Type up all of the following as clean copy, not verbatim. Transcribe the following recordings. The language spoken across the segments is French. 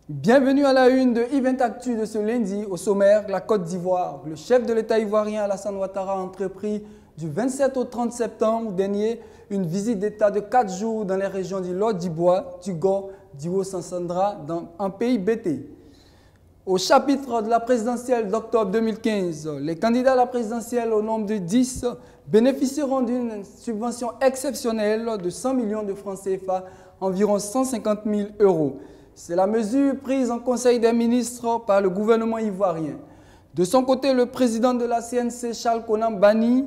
Bienvenue à la une de Event Actu de ce lundi. Au sommaire, la Côte d'Ivoire. Le chef de l'État ivoirien Alassane Ouattara a entrepris du 27 au 30 septembre dernier une visite d'État de 4 jours dans les régions du Lot-d'Ivoire, du Go, du Haut-Sassandra, en pays BT. Au chapitre de la présidentielle d'octobre 2015, les candidats à la présidentielle au nombre de 10 bénéficieront d'une subvention exceptionnelle de 100 millions de francs CFA, environ 150 000 euros. C'est la mesure prise en Conseil des ministres par le gouvernement ivoirien. De son côté, le président de la CNC, Charles Konan Banny,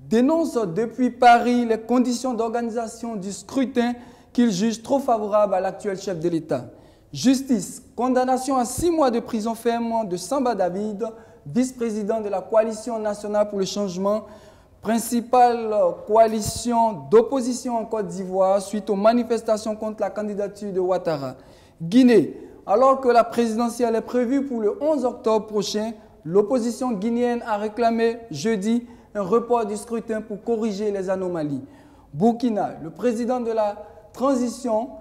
dénonce depuis Paris les conditions d'organisation du scrutin qu'il juge trop favorables à l'actuel chef de l'État. Justice, condamnation à 6 mois de prison ferme de Samba David, vice-président de la Coalition nationale pour le changement, principale coalition d'opposition en Côte d'Ivoire suite aux manifestations contre la candidature de Ouattara. Guinée, alors que la présidentielle est prévue pour le 11 octobre prochain, l'opposition guinéenne a réclamé jeudi un report du scrutin pour corriger les anomalies. Burkina, le président de la transition,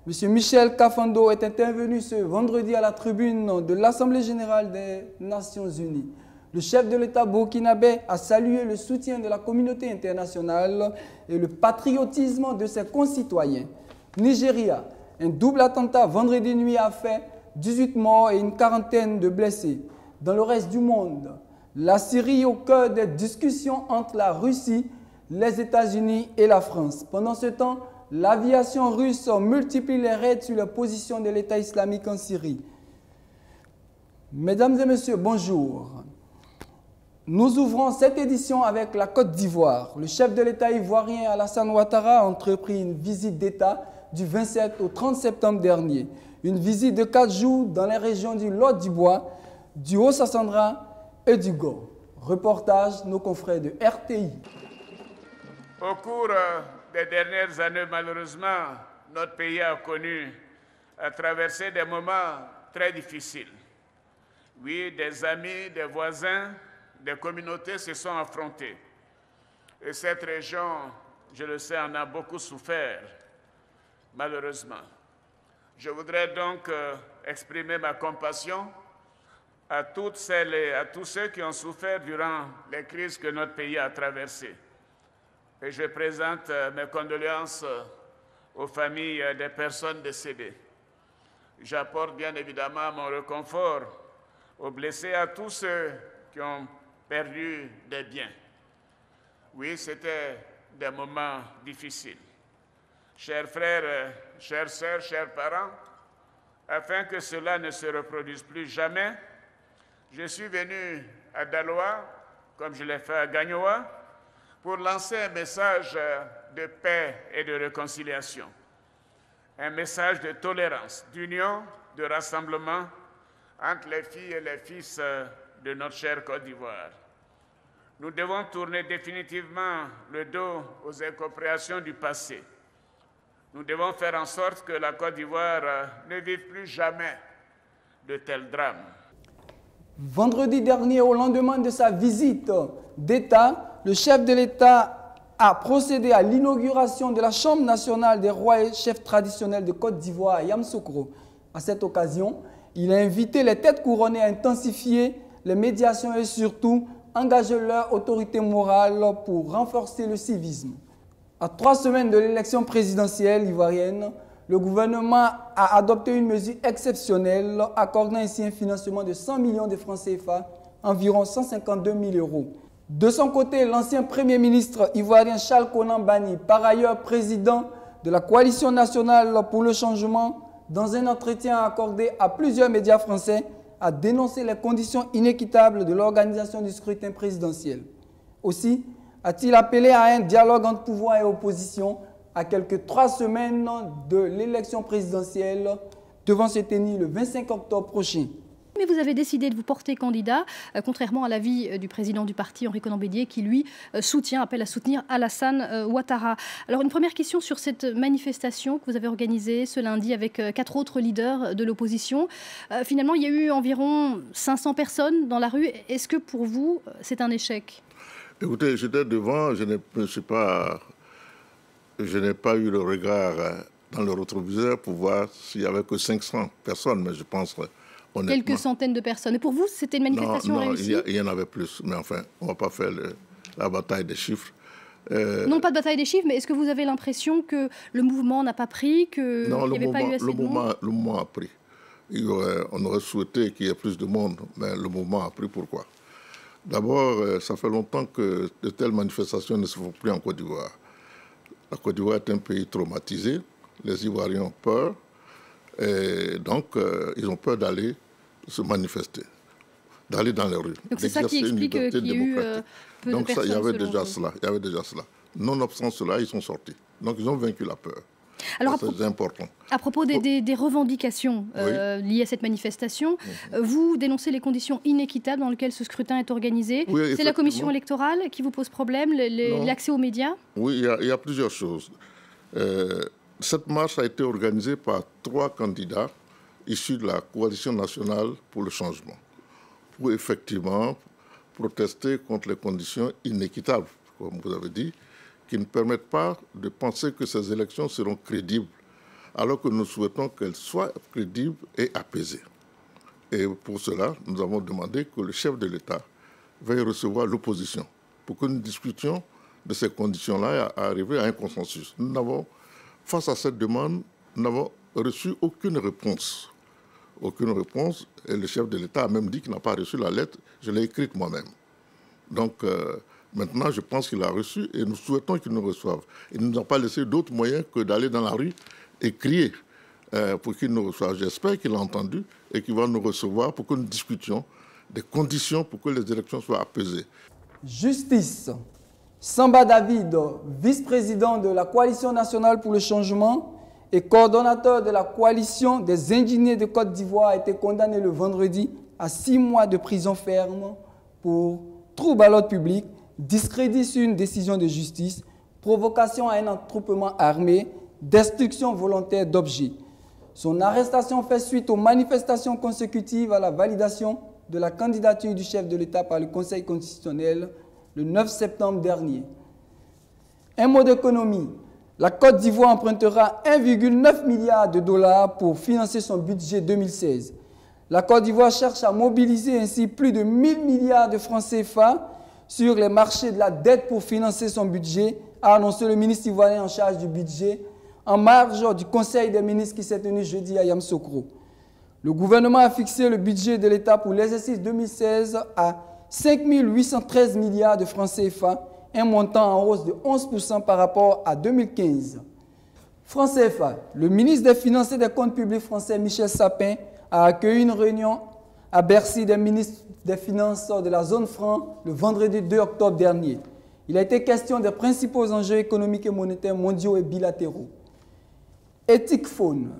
M. Michel Kafando, est intervenu ce vendredi à la tribune de l'Assemblée générale des Nations unies. Le chef de l'État burkinabé a salué le soutien de la communauté internationale et le patriotisme de ses concitoyens. Nigeria, un double attentat vendredi nuit a fait 18 morts et une quarantaine de blessés. Dans le reste du monde, la Syrie au cœur des discussions entre la Russie, les États-Unis et la France. Pendant ce temps, l'aviation russe multiplie les raids sur la position de l'État islamique en Syrie. Mesdames et messieurs, bonjour. Nous ouvrons cette édition avec la Côte d'Ivoire. Le chef de l'État ivoirien Alassane Ouattara a entrepris une visite d'État du 27 au 30 septembre dernier. Une visite de 4 jours dans les régions du Lot-d'Ivoire, du Haut-Sassandra et du Go. Reportage, nos confrères de RTI. Au cours des dernières années, malheureusement, notre pays a traversé des moments très difficiles. Oui, des amis, des voisins, des communautés se sont affrontés. Et cette région, je le sais, en a beaucoup souffert, malheureusement. Je voudrais donc exprimer ma compassion à toutes celles et à tous ceux qui ont souffert durant les crises que notre pays a traversées. Et je présente mes condoléances aux familles des personnes décédées. J'apporte bien évidemment mon réconfort aux blessés, à tous ceux qui ont perdu des biens. Oui, c'était des moments difficiles. Chers frères, chères sœurs, chers parents, afin que cela ne se reproduise plus jamais, je suis venu à Daloa, comme je l'ai fait à Gagnoa, pour lancer un message de paix et de réconciliation. Un message de tolérance, d'union, de rassemblement entre les filles et les fils de notre chère Côte d'Ivoire. Nous devons tourner définitivement le dos aux incompréhensions du passé. Nous devons faire en sorte que la Côte d'Ivoire ne vive plus jamais de tels drames. Vendredi dernier, au lendemain de sa visite d'État, le chef de l'État a procédé à l'inauguration de la Chambre nationale des rois et chefs traditionnels de Côte d'Ivoire à Yamoussoukro. À cette occasion, il a invité les têtes couronnées à intensifier les médiations et surtout engager leur autorité morale pour renforcer le civisme. À 3 semaines de l'élection présidentielle ivoirienne, le gouvernement a adopté une mesure exceptionnelle, accordant ainsi un financement de 100 millions de francs CFA, environ 152 000 euros. De son côté, l'ancien Premier ministre ivoirien Charles Konan Banny, par ailleurs président de la Coalition nationale pour le changement, dans un entretien accordé à plusieurs médias français, a dénoncé les conditions inéquitables de l'organisation du scrutin présidentiel. Aussi, a-t-il appelé à un dialogue entre pouvoir et opposition à quelques 3 semaines de l'élection présidentielle devant se tenir le 25 octobre prochain. Mais vous avez décidé de vous porter candidat, contrairement à l'avis du président du parti, Henri Konan Bédié, qui lui appelle à soutenir Alassane Ouattara. Alors une première question sur cette manifestation que vous avez organisée ce lundi avec 4 autres leaders de l'opposition. Finalement, il y a eu environ 500 personnes dans la rue. Est-ce que pour vous, c'est un échec ? Écoutez, j'étais devant, je n'ai pas eu le regard dans le rétroviseur pour voir s'il n'y avait que 500 personnes, mais je pense honnêtement... Quelques centaines de personnes. Et pour vous, c'était une manifestation réussie? Non, il y en avait plus, mais enfin, on ne va pas faire la bataille des chiffres. Non, pas de bataille des chiffres, mais est-ce que vous avez l'impression que le mouvement n'a pas pris, qu'il n'y avait pas eu assez de monde? Le mouvement a pris. On aurait souhaité qu'il y ait plus de monde, mais le mouvement a pris. Pourquoi? D'abord, ça fait longtemps que de telles manifestations ne se font plus en Côte d'Ivoire. La Côte d'Ivoire est un pays traumatisé, les Ivoiriens ont peur, et donc ils ont peur d'aller se manifester, d'aller dans les rues. Donc c'est ça qui explique qu'il y a eu peu de personnes. Donc il y avait déjà cela. Nonobstant cela, ils sont sortis. Donc ils ont vaincu la peur. Alors, c'est important. À propos des revendications liées à cette manifestation, vous dénoncez les conditions inéquitables dans lesquelles ce scrutin est organisé. Oui, c'est la commission électorale qui vous pose problème, l'accès aux médias? Oui, il y a plusieurs choses. Cette marche a été organisée par 3 candidats issus de la Coalition nationale pour le changement, pour effectivement protester contre les conditions inéquitables, comme vous avez dit, qui ne permettent pas de penser que ces élections seront crédibles, alors que nous souhaitons qu'elles soient crédibles et apaisées. Et pour cela, nous avons demandé que le chef de l'État veuille recevoir l'opposition, pour que nous discutions de ces conditions-là et arriver à un consensus. Face à cette demande, nous n'avons reçu aucune réponse. Aucune réponse, et le chef de l'État a même dit qu'il n'a pas reçu la lettre, je l'ai écrite moi-même. Donc, maintenant, je pense qu'il a reçu et nous souhaitons qu'il nous reçoive. Il ne nous a pas laissé d'autres moyens que d'aller dans la rue et crier pour qu'il nous reçoive. J'espère qu'il a entendu et qu'il va nous recevoir pour que nous discutions des conditions pour que les élections soient apaisées. Justice. Samba David, vice-président de la Coalition nationale pour le changement et coordonnateur de la coalition des indigènes de Côte d'Ivoire, a été condamné le vendredi à 6 mois de prison ferme pour trouble à l'ordre public, discrédit sur une décision de justice, provocation à un attroupement armé, destruction volontaire d'objets. Son arrestation fait suite aux manifestations consécutives à la validation de la candidature du chef de l'État par le Conseil constitutionnel le 9 septembre dernier. Un mot d'économie. La Côte d'Ivoire empruntera 1,9 milliard de dollars pour financer son budget 2016. La Côte d'Ivoire cherche à mobiliser ainsi plus de 1000 milliards de francs CFA sur les marchés de la dette pour financer son budget, a annoncé le ministre ivoirien en charge du budget en marge du Conseil des ministres qui s'est tenu jeudi à Yamoussoukro. Le gouvernement a fixé le budget de l'État pour l'exercice 2016 à 5 813 milliards de francs CFA, un montant en hausse de 11% par rapport à 2015. Francs CFA, le ministre des Finances et des Comptes publics français Michel Sapin a accueilli une réunion à Bercy des ministres des Finances de la zone franc le vendredi 2 octobre dernier. Il a été question des principaux enjeux économiques et monétaires mondiaux et bilatéraux. Ethicphone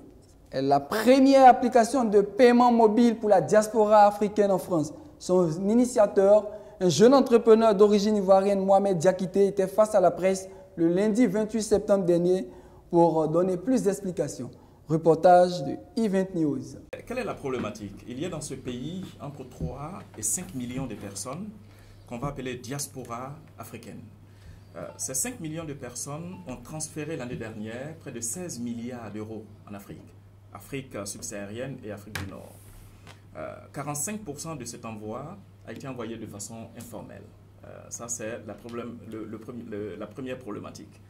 est la première application de paiement mobile pour la diaspora africaine en France. Son initiateur, un jeune entrepreneur d'origine ivoirienne, Mohamed Diakité, était face à la presse le lundi 28 septembre dernier pour donner plus d'explications. Reportage de Event News. Quelle est la problématique? Il y a dans ce pays entre 3 et 5 millions de personnes qu'on va appeler diaspora africaine. Ces 5 millions de personnes ont transféré l'année dernière près de 16 milliards d'euros en Afrique, Afrique subsaharienne et Afrique du Nord. 45% de cet envoi a été envoyé de façon informelle. Ça, c'est la première problématique.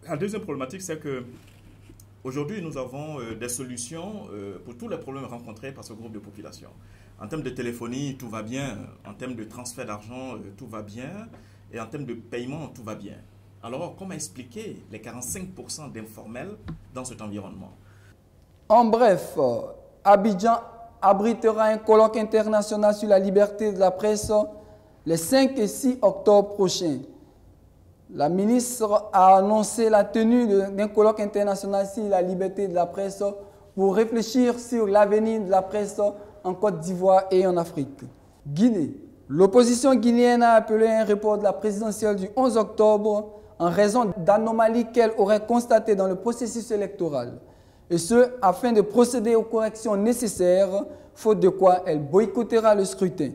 La deuxième problématique, c'est que aujourd'hui, nous avons des solutions pour tous les problèmes rencontrés par ce groupe de population. En termes de téléphonie, tout va bien. En termes de transfert d'argent, tout va bien. Et en termes de paiement, tout va bien. Alors, comment expliquer les 45% d'informels dans cet environnement? En bref, Abidjan abritera un colloque international sur la liberté de la presse les 5 et 6 octobre prochains. La ministre a annoncé la tenue d'un colloque international sur la liberté de la presse pour réfléchir sur l'avenir de la presse en Côte d'Ivoire et en Afrique. Guinée. L'opposition guinéenne a appelé un report de la présidentielle du 11 octobre en raison d'anomalies qu'elle aurait constatées dans le processus électoral. Et ce, afin de procéder aux corrections nécessaires, faute de quoi elle boycottera le scrutin.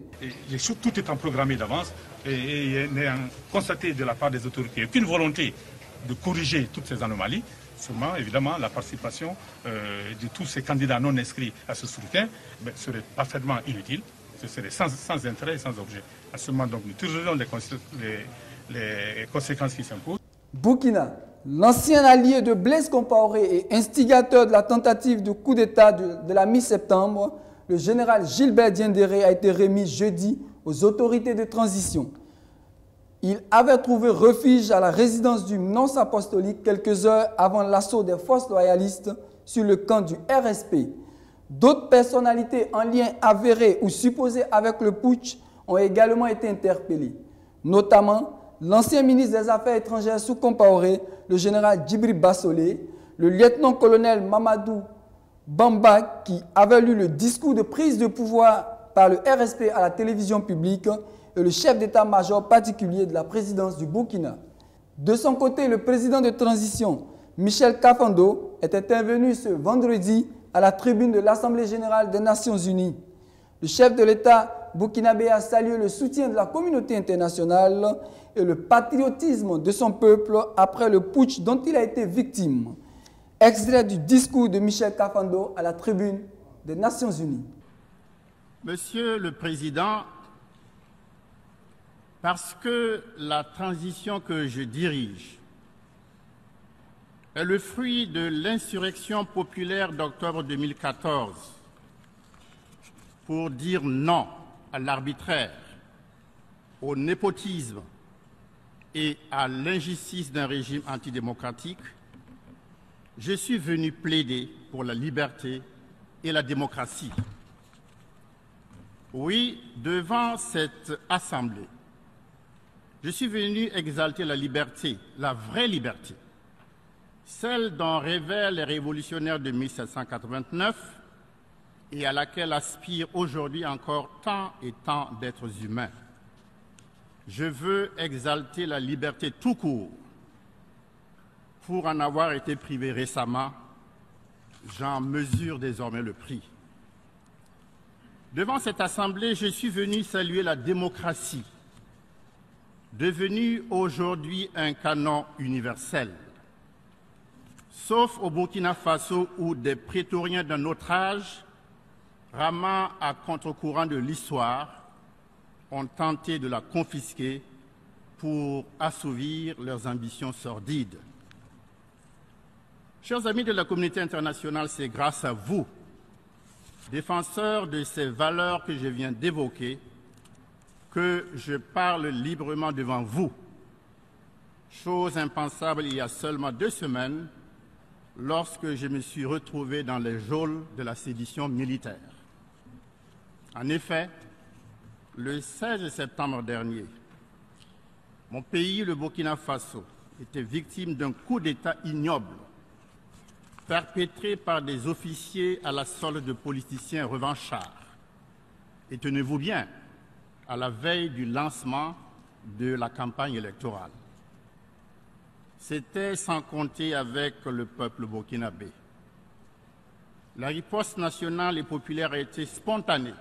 Tout est en programmé d'avance et il n'est constaté de la part des autorités aucune volonté de corriger toutes ces anomalies. Seulement, évidemment, la participation de tous ces candidats non inscrits à ce scrutin serait parfaitement inutile. Ce serait sans intérêt et sans objet. À ce moment, donc, nous tirerons les conséquences qui s'imposent. Burkina, l'ancien allié de Blaise Compaoré et instigateur de la tentative de coup d'État de la mi-septembre, le général Gilbert Diendéré a été remis jeudi aux autorités de transition. Il avait trouvé refuge à la résidence du nonce apostolique quelques heures avant l'assaut des forces loyalistes sur le camp du RSP. D'autres personnalités en lien avéré ou supposé avec le putsch ont également été interpellées, notamment l'ancien ministre des Affaires étrangères sous Compaoré, le général Djibril Bassolé, le lieutenant-colonel Mamadou Bamba, qui avait lu le discours de prise de pouvoir par le RSP à la télévision publique, et le chef d'état-major particulier de la présidence du Burkina. De son côté, le président de transition, Michel Kafando, est intervenu ce vendredi à la tribune de l'Assemblée générale des Nations unies. Le chef de l'État burkinabé a salué le soutien de la communauté internationale et le patriotisme de son peuple après le putsch dont il a été victime. Extrait du discours de Michel Kafando à la tribune des Nations unies. Monsieur le Président, parce que la transition que je dirige est le fruit de l'insurrection populaire d'octobre 2014 pour dire non à l'arbitraire, au népotisme et à l'injustice d'un régime antidémocratique, je suis venu plaider pour la liberté et la démocratie. Oui, devant cette Assemblée, je suis venu exalter la liberté, la vraie liberté, celle dont rêvaient les révolutionnaires de 1789 et à laquelle aspirent aujourd'hui encore tant et tant d'êtres humains. Je veux exalter la liberté tout court. Pour en avoir été privé récemment, j'en mesure désormais le prix. Devant cette Assemblée, je suis venu saluer la démocratie, devenue aujourd'hui un canon universel. Sauf au Burkina Faso où des prétoriens d'un autre âge, ramant à contre-courant de l'histoire, ont tenté de la confisquer pour assouvir leurs ambitions sordides. Chers amis de la communauté internationale, c'est grâce à vous, défenseurs de ces valeurs que je viens d'évoquer, que je parle librement devant vous. Chose impensable il y a seulement 2 semaines, lorsque je me suis retrouvé dans les geôles de la sédition militaire. En effet, le 16 septembre dernier, mon pays, le Burkina Faso, était victime d'un coup d'État ignoble, perpétré par des officiers à la solde de politiciens revanchards. Et tenez-vous bien, à la veille du lancement de la campagne électorale. C'était sans compter avec le peuple burkinabé. La riposte nationale et populaire a été spontanée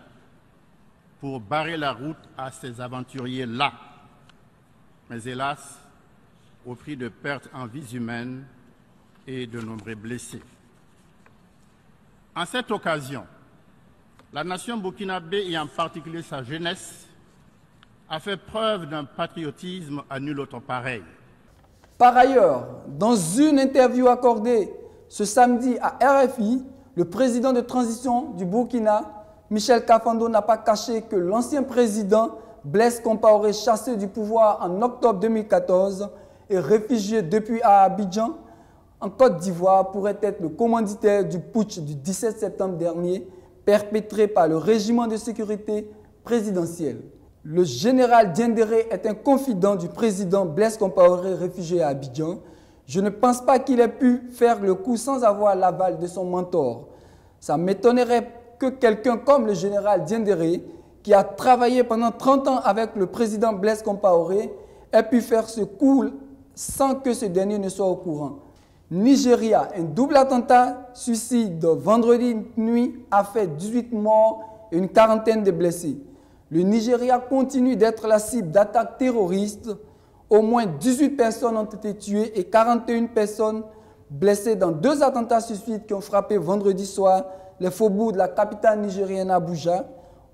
pour barrer la route à ces aventuriers-là. Mais hélas, au prix de pertes en vies humaines et de nombreux blessés. En cette occasion, la nation burkinabé et en particulier sa jeunesse a fait preuve d'un patriotisme à nul autre pareil. Par ailleurs, dans une interview accordée ce samedi à RFI, le président de transition du Burkina, Michel Kafando, n'a pas caché que l'ancien président Blaise Compaoré, chassé du pouvoir en octobre 2014 et réfugié depuis à Abidjan, en Côte d'Ivoire, pourrait être le commanditaire du putsch du 17 septembre dernier, perpétré par le régiment de sécurité présidentiel. Le général Diendéré est un confident du président Blaise Compaoré, réfugié à Abidjan. Je ne pense pas qu'il ait pu faire le coup sans avoir l'aval de son mentor. Ça m'étonnerait que quelqu'un comme le général Diendéré, qui a travaillé pendant 30 ans avec le président Blaise Compaoré, ait pu faire ce coup sans que ce dernier ne soit au courant. Nigeria, un double attentat suicide vendredi nuit a fait 18 morts et une quarantaine de blessés. Le Nigeria continue d'être la cible d'attaques terroristes. Au moins 18 personnes ont été tuées et 41 personnes blessés dans 2 attentats suicides qui ont frappé vendredi soir les faubourgs de la capitale nigérienne Abuja,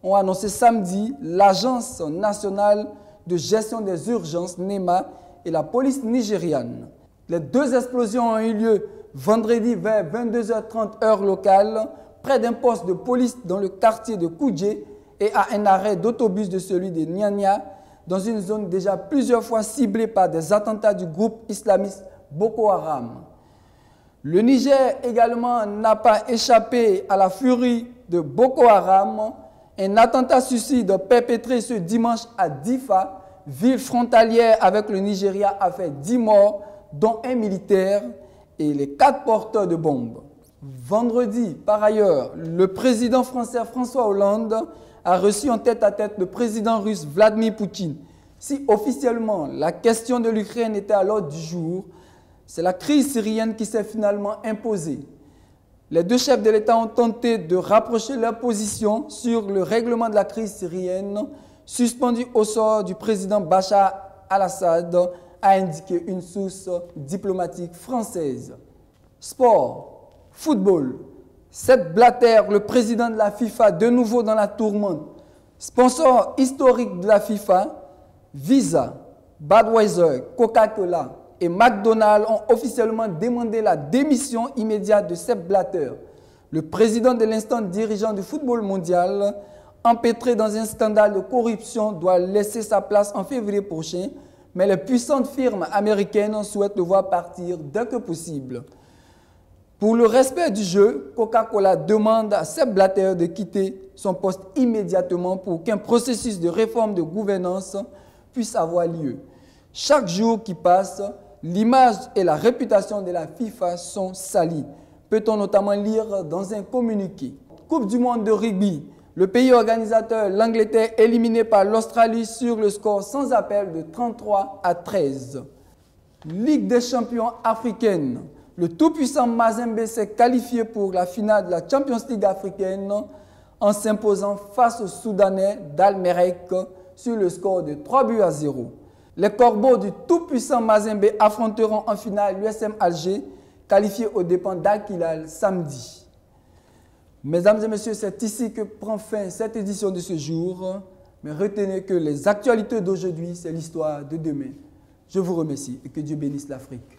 ont annoncé samedi l'Agence nationale de gestion des urgences, NEMA, et la police nigériane. Les 2 explosions ont eu lieu vendredi vers 22h30 heure locale, près d'un poste de police dans le quartier de Kuje et à un arrêt d'autobus de celui de Nyanya, dans une zone déjà plusieurs fois ciblée par des attentats du groupe islamiste Boko Haram. Le Niger également n'a pas échappé à la furie de Boko Haram. Un attentat suicide perpétré ce dimanche à Difa, ville frontalière avec le Nigeria, a fait 10 morts, dont un militaire et les 4 porteurs de bombes. Vendredi, par ailleurs, le président français François Hollande a reçu en tête-à-tête le président russe Vladimir Poutine. Si officiellement la question de l'Ukraine était à l'ordre du jour, c'est la crise syrienne qui s'est finalement imposée. Les 2 chefs de l'État ont tenté de rapprocher leur position sur le règlement de la crise syrienne, suspendu au sort du président Bachar al-Assad, a indiqué une source diplomatique française. Sport, football. Sepp Blatter, le président de la FIFA, de nouveau dans la tourmente. Sponsor historique de la FIFA, Visa, Budweiser, Coca-Cola et McDonald's ont officiellement demandé la démission immédiate de Sepp Blatter. Le président de l'instant dirigeant du football mondial, empêtré dans un scandale de corruption, doit laisser sa place en février prochain, mais les puissantes firmes américaines souhaitent le voir partir dès que possible. Pour le respect du jeu, Coca-Cola demande à Sepp Blatter de quitter son poste immédiatement pour qu'un processus de réforme de gouvernance puisse avoir lieu. Chaque jour qui passe, l'image et la réputation de la FIFA sont salies. Peut-on notamment lire dans un communiqué. Coupe du monde de rugby. Le pays organisateur, l'Angleterre, éliminé par l'Australie sur le score sans appel de 33-13. Ligue des champions africaine. Le tout-puissant Mazembe s'est qualifié pour la finale de la Champions League africaine en s'imposant face aux Soudanais d'Al-Merreikh sur le score de 3-0. Les Corbeaux du tout-puissant Mazembe affronteront en finale l'USM Alger, qualifié aux dépens d'Al-Hilal samedi. Mesdames et messieurs, c'est ici que prend fin cette édition de ce jour. Mais retenez que les actualités d'aujourd'hui, c'est l'histoire de demain. Je vous remercie et que Dieu bénisse l'Afrique.